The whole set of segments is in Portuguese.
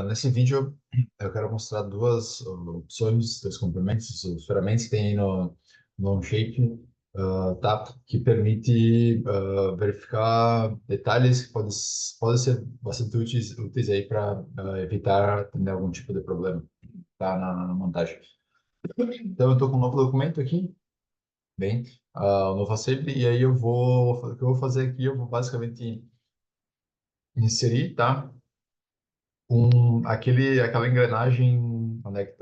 Nesse vídeo eu quero mostrar duas opções, dois complementos, os ferramentas que tem aí no Onshape, tá? Que permite verificar detalhes que podem ser bastante úteis aí para evitar ter algum tipo de problema, tá? Na montagem. Então eu estou com um novo documento aqui, bem, o novo assembly, e aí o que eu vou fazer aqui, eu vou basicamente inserir, tá? Aquela engrenagem, onde é que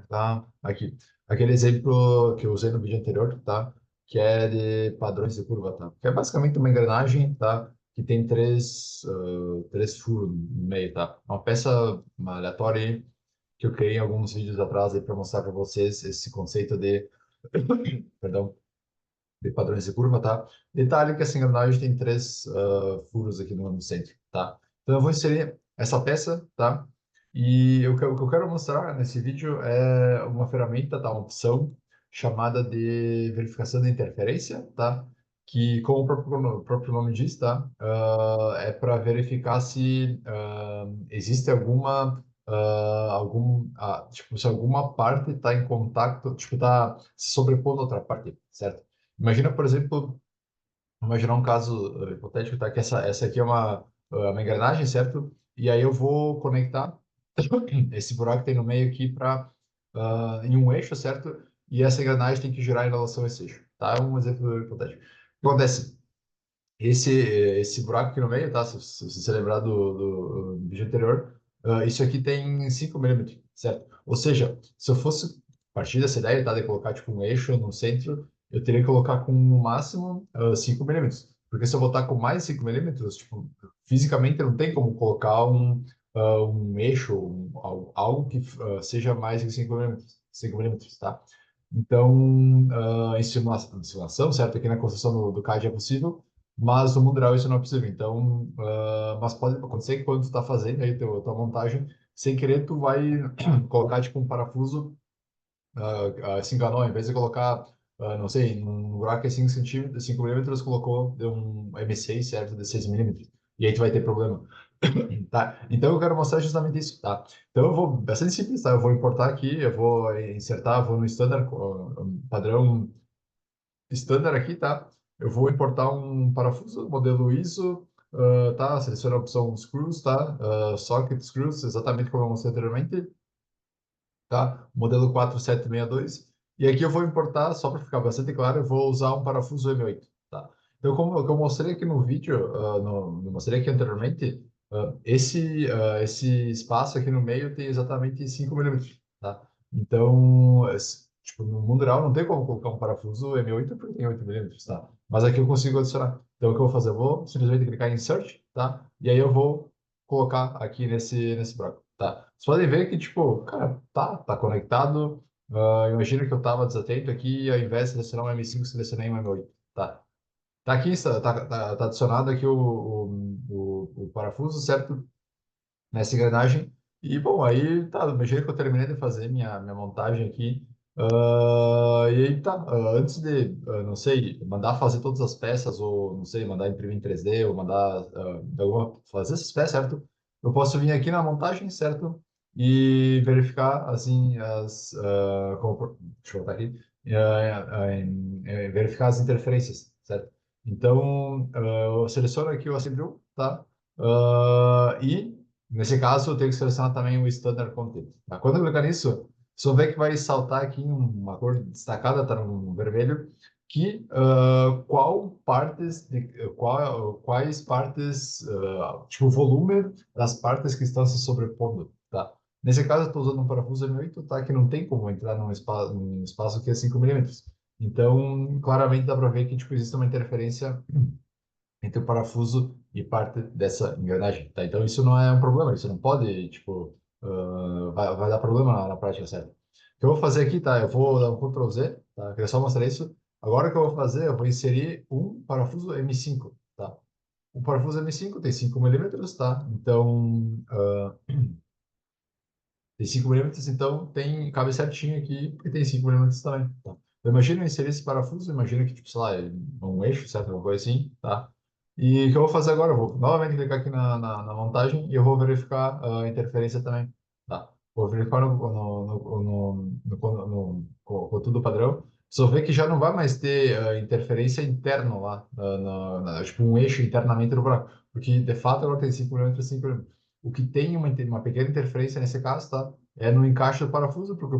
tá? Aqui. Aquele exemplo que eu usei no vídeo anterior, tá? Que é de padrões de curva, tá? Que é basicamente uma engrenagem, tá? Que tem três furos no meio, tá? Uma peça aleatória aí, que eu criei em alguns vídeos atrás aí para mostrar para vocês esse conceito de, perdão, de padrões de curva, tá? Detalhe que essa engrenagem tem três furos aqui no centro, tá? Então eu vou inserir essa peça, tá? E o que eu quero mostrar nesse vídeo é uma ferramenta, tá? Uma opção chamada de verificação de interferência, tá? Que, como o próprio nome diz, tá? É para verificar se existe tipo, se alguma parte está em contato, tipo, está se sobrepondo a outra parte, certo? Imagina, por exemplo, imaginar um caso hipotético, tá? Que essa aqui é uma engrenagem, certo? E aí eu vou conectar esse buraco que tem no meio aqui para em um eixo, certo? E essa engrenagem tem que girar em relação a esse eixo, tá? É um exemplo hipotético. O que acontece? Esse buraco aqui no meio, tá? Se você lembrar do vídeo anterior, isso aqui tem 5 milímetros, certo? Ou seja, se eu fosse partir dessa ideia, tá? De colocar tipo um eixo no centro, eu teria que colocar com no máximo 5 milímetros. Porque se eu botar com mais 5 milímetros, tipo, fisicamente não tem como colocar um eixo, algo que seja mais que 5 milímetros, tá? Então, em simulação, certo? Aqui na construção do CAD é possível, mas no mundo real isso não é possível. Então, mas pode acontecer que quando tu está fazendo aí tua montagem, sem querer tu vai colocar tipo um parafuso, se enganou, em vez de colocar, não sei, um buraco é 5 centímetros, 5 milímetros, colocou de um M6, certo, de 6 milímetros. E aí tu vai ter problema. Tá? Então eu quero mostrar justamente isso, tá? Então eu vou, bastante simples, tá? Eu vou importar aqui, eu vou insertar, vou no standard, padrão standard aqui, tá? Eu vou importar um parafuso, modelo ISO, tá? Seleciona a opção screws, tá? Socket screws, exatamente como eu mostrei anteriormente, tá? Modelo 4762. E aqui eu vou importar, só para ficar bastante claro, eu vou usar um parafuso M8, tá? Então, como eu mostrei aqui no vídeo, mostrei aqui anteriormente, esse espaço aqui no meio tem exatamente 5 milímetros, tá? Então, tipo, no mundo real não tem como colocar um parafuso M8 porque tem 8 milímetros, tá? Mas aqui eu consigo adicionar. Então, o que eu vou fazer? Eu vou simplesmente clicar em Insert, tá? E aí eu vou colocar aqui nesse buraco, tá? Vocês podem ver que, tipo, cara, tá conectado. Imagina que eu estava desatento aqui e ao invés de selecionar um M5, selecionei um M8, tá? Tá aqui, tá adicionado aqui o parafuso, certo? Nessa engrenagem. E, bom, aí tá, imagina que eu terminei de fazer minha montagem aqui. E aí tá, antes de, não sei, mandar fazer todas as peças, ou não sei, mandar imprimir em 3D, ou mandar fazer essas peças, certo? Eu posso vir aqui na montagem, certo? E verificar, assim, deixa eu botar aqui, verificar as interferências, certo? Então, eu seleciono aqui o assembly, tá? E nesse caso, eu tenho que selecionar também o Standard Content. Tá? Quando eu clicar nisso, você vai ver que vai saltar aqui uma cor destacada, está no vermelho, que quais partes, tipo o volume das partes que estão se sobrepondo, tá? Nesse caso, eu estou usando um parafuso M8, tá? Que não tem como entrar num espaço que é 5 milímetros. Então, claramente dá para ver que tipo, existe uma interferência entre o parafuso e parte dessa engrenagem, tá? Então isso não é um problema, isso não pode, tipo, vai dar problema na prática, certo? O que eu vou fazer aqui, tá? Eu vou dar um Ctrl Z, tá? Eu queria só mostrar isso. Agora o que eu vou fazer, eu vou inserir um parafuso M5, tá? O parafuso M5 tem 5 milímetros, tá? Então, tem 5 milímetros, então cabe certinho aqui, porque tem 5 milímetros também, tá? Então, imagina eu inserir esse parafuso, imagina que, tipo, sei lá, é um eixo, certo? Uma coisa assim, tá? E o que eu vou fazer agora? Eu vou novamente clicar aqui na montagem e eu vou verificar a interferência também. Tá? Vou verificar no conteúdo padrão. Só ver que já não vai mais ter interferência interna lá, tipo um eixo internamente no buraco. Porque, de fato, agora tem 5 milímetros, 5 milímetros. O que tem uma pequena interferência nesse caso, tá? É no encaixe do parafuso, porque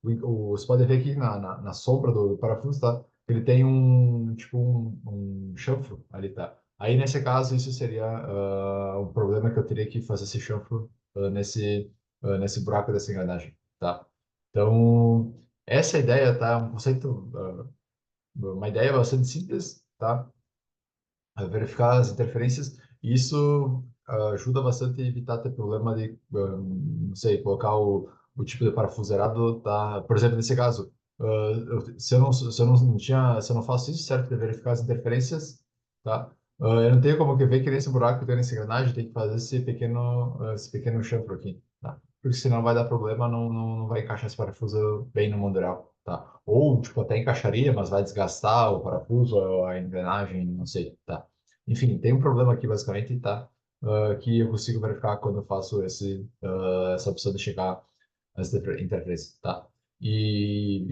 você pode ver aqui na sombra do parafuso, tá? Ele tem um chanfro ali, tá? Aí, nesse caso, isso seria um problema que eu teria que fazer esse chanfro nesse buraco dessa engrenagem, tá? Então, essa ideia, tá? É um conceito, uma ideia bastante simples, tá? Verificar as interferências, e isso ajuda bastante a evitar ter problema de, não sei, colocar o tipo de parafuso errado, tá? Por exemplo, nesse caso, se eu não faço isso, certo, de verificar as interferências, tá? Eu não tenho como que ver que nesse buraco que tem nessa engrenagem tem que fazer esse pequeno chanfro aqui, tá? Porque senão vai dar problema, não vai encaixar esse parafuso bem no mundural, tá? Ou, tipo, até encaixaria, mas vai desgastar o parafuso, ou a engrenagem, não sei, tá? Enfim, tem um problema aqui, basicamente, tá? Que eu consigo verificar quando eu faço essa opção de checar as interfaces, tá?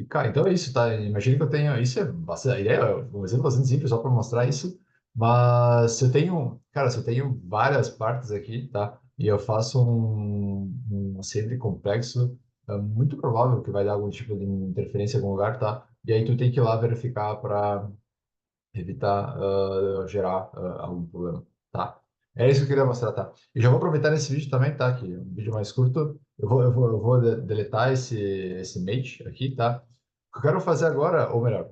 Cara, então é isso, tá? Imagina que eu tenha. Isso é bastante. A ideia é um exemplo bastante simples, só para mostrar isso. Mas se eu tenho. Cara, se eu tenho várias partes aqui, tá? E eu faço um assembly complexo, é muito provável que vai dar algum tipo de interferência em algum lugar, tá? E aí tu tem que ir lá verificar para evitar gerar algum problema, tá? É isso que eu queria mostrar, tá? E já vou aproveitar nesse vídeo também, tá? Que é um vídeo mais curto. Eu vou deletar esse mate aqui, tá? O que eu quero fazer agora, ou melhor,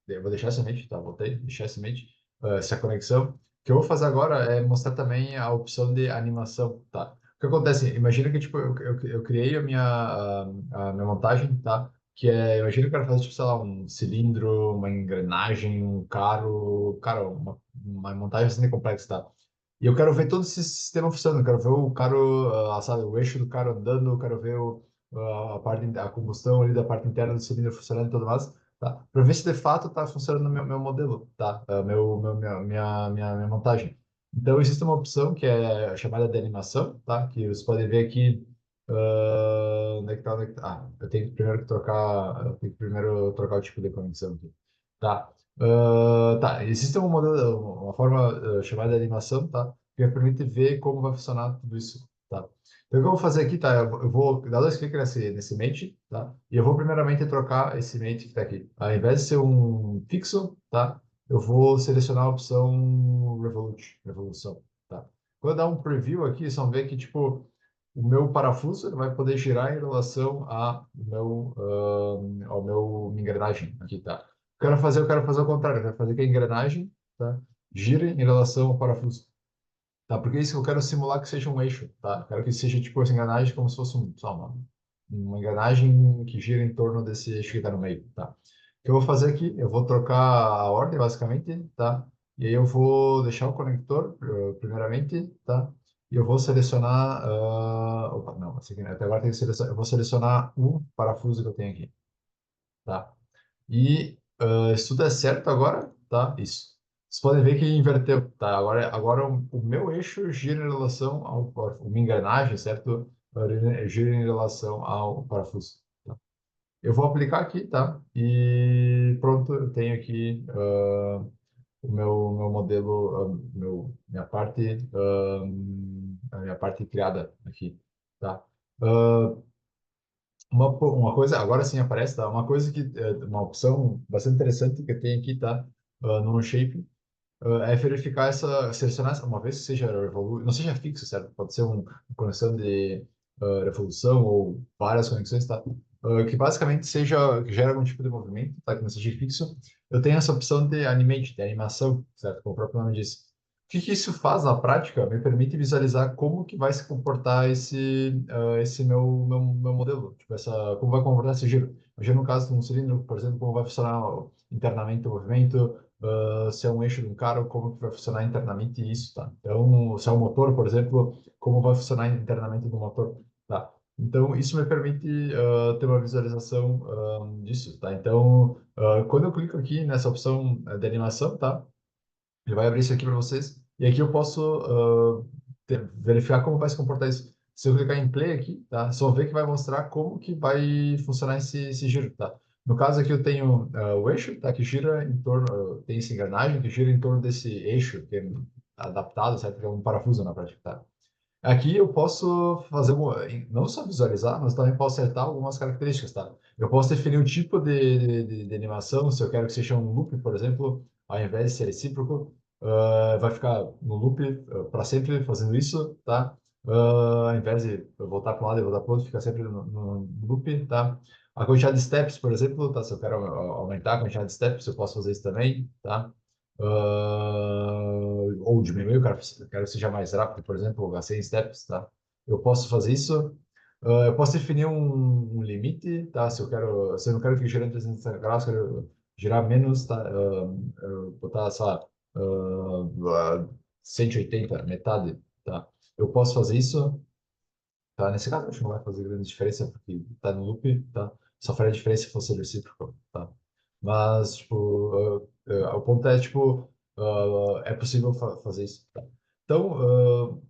eu vou deixar esse mate, tá? Voltei, deixar esse mate, essa conexão. O que eu vou fazer agora é mostrar também a opção de animação, tá? O que acontece? Imagina que, tipo, eu criei a minha montagem, tá? Que é, imagina que eu quero fazer, tipo, sei lá, um cilindro, uma engrenagem, um caro, cara, uma montagem assim complexa, tá? E eu quero ver todo esse sistema funcionando, eu quero ver o caro, sabe, o eixo do caro andando, eu quero ver a combustão ali da parte interna do cilindro funcionando e tudo mais, tá? Para ver se de fato tá funcionando o meu modelo, tá? Minha montagem. Então, existe uma opção que é chamada de animação, tá? Que você pode ver aqui. Onde é que tá? Onde é que tá? Eu tenho que primeiro trocar o tipo de conexão aqui. Tá. Tá. Existe um modelo, uma forma chamada de animação, tá? Que permite ver como vai funcionar tudo isso, tá? Então, o que eu vou fazer aqui, tá? Eu vou dar dois cliques nesse mate, tá? E eu vou primeiramente trocar esse mate que está aqui. Ao invés de ser um fixo, tá? Eu vou selecionar a opção Revolução, tá? Quando eu dar um preview aqui, vocês vão ver que, tipo, o meu parafuso ele vai poder girar em relação ao meu engrenagem aqui, tá? Eu quero fazer o contrário, eu quero fazer que a engrenagem, tá, gire em relação ao parafuso, tá? Porque isso eu quero simular que seja um eixo, tá? Eu quero que seja tipo essa engrenagem como se fosse uma engrenagem que gira em torno desse eixo que está no meio, tá? O que eu vou fazer aqui, eu vou trocar a ordem, basicamente, tá? E aí eu vou deixar o conector, primeiramente, tá? E eu vou selecionar... opa, não, esse aqui, até agora tem que selecionar... Eu vou selecionar o parafuso que eu tenho aqui, tá? E se tudo é certo agora, tá? Isso. Vocês podem ver que inverteu, tá? Agora o meu eixo gira em relação ao parafuso. Uma engrenagem, certo? Gira em relação ao parafuso. Tá? Eu vou aplicar aqui, tá? E pronto, eu tenho aqui o meu modelo, a minha parte criada aqui, tá? Ah, uma coisa, agora sim aparece, tá? Uma coisa que uma opção bastante interessante que eu tenho aqui, tá? No Shape, é verificar selecionar uma vez que seja não seja fixo, certo? Pode ser uma conexão de revolução ou várias conexões, tá? Que basicamente que gera algum tipo de movimento, tá? Que não seja fixo. Eu tenho essa opção de animate, de animação, certo? Como o próprio nome diz. O que isso faz na prática? Me permite visualizar como que vai se comportar esse meu modelo. Tipo, como vai comportar esse giro. Imagina no caso de um cilindro, por exemplo, como vai funcionar internamente o movimento, se é um eixo de um carro, como que vai funcionar internamente isso, tá? Então, se é um motor, por exemplo, como vai funcionar internamente do motor, tá? Então, isso me permite ter uma visualização disso, tá? Então, quando eu clico aqui nessa opção de animação, tá? Ele vai abrir isso aqui para vocês. E aqui eu posso verificar como vai se comportar isso. Se eu clicar em play aqui, tá? Só ver que vai mostrar como que vai funcionar esse giro, tá? No caso aqui eu tenho o eixo, tá? Que gira em torno, tem essa engrenagem que gira em torno desse eixo, que é adaptado, certo? Que é um parafuso na prática, tá? Aqui eu posso fazer, não só visualizar, mas também posso acertar algumas características, tá? Eu posso definir o tipo de animação, se eu quero que seja um loop, por exemplo, ao invés de ser recíproco, vai ficar no loop para sempre fazendo isso, tá? Ao invés de eu voltar para um lado e voltar para o outro, fica sempre no loop, tá? A quantidade de steps, por exemplo, tá? Se eu quero aumentar a quantidade de steps, eu posso fazer isso também, tá? Ou diminuir, quero que seja mais rápido, por exemplo, a 100 steps, tá? Eu posso fazer isso. Eu posso definir um limite, tá? Se eu não quero que gire em 360 graus, quero girar menos, tá? Botar, sei lá, 180, metade, tá? Eu posso fazer isso, tá? Nesse caso, acho que não vai fazer grande diferença, porque tá no loop, tá? Só faria diferença se fosse recíproco, tá? Mas, tipo, o ponto é, tipo, é possível fazer isso, tá? Então,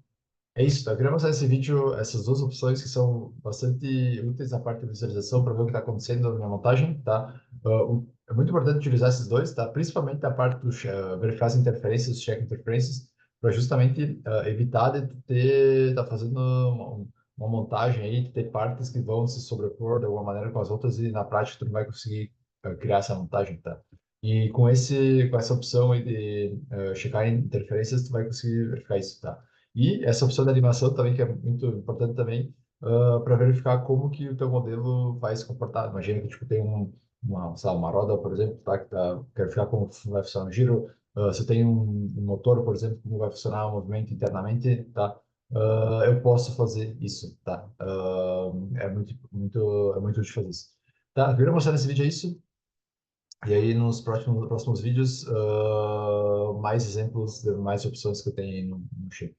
é isso, tá? Eu queria mostrar esse vídeo, essas duas opções que são bastante úteis na parte de visualização para ver o que está acontecendo na minha montagem, tá? É muito importante utilizar esses dois, tá? Principalmente a parte do verificar as interferências, check interferências, para justamente evitar de tu ter, tá fazendo uma montagem aí, de ter partes que vão se sobrepor de alguma maneira com as outras e na prática tu não vai conseguir criar essa montagem, tá? E com essa opção aí de checar interferências, tu vai conseguir verificar isso, tá? E essa opção de animação também, que é muito importante também, para verificar como que o teu modelo vai se comportar. Imagina que tipo, tem sei lá, uma roda, por exemplo, tá, que quer verificar como vai funcionar o giro. Se tem um motor, por exemplo, como vai funcionar o movimento internamente, tá? Eu posso fazer isso, tá? É muito útil fazer isso. Tá, eu queria mostrar nesse vídeo é isso. E aí, nos próximos vídeos, mais exemplos, mais opções que eu tenho aí no chip.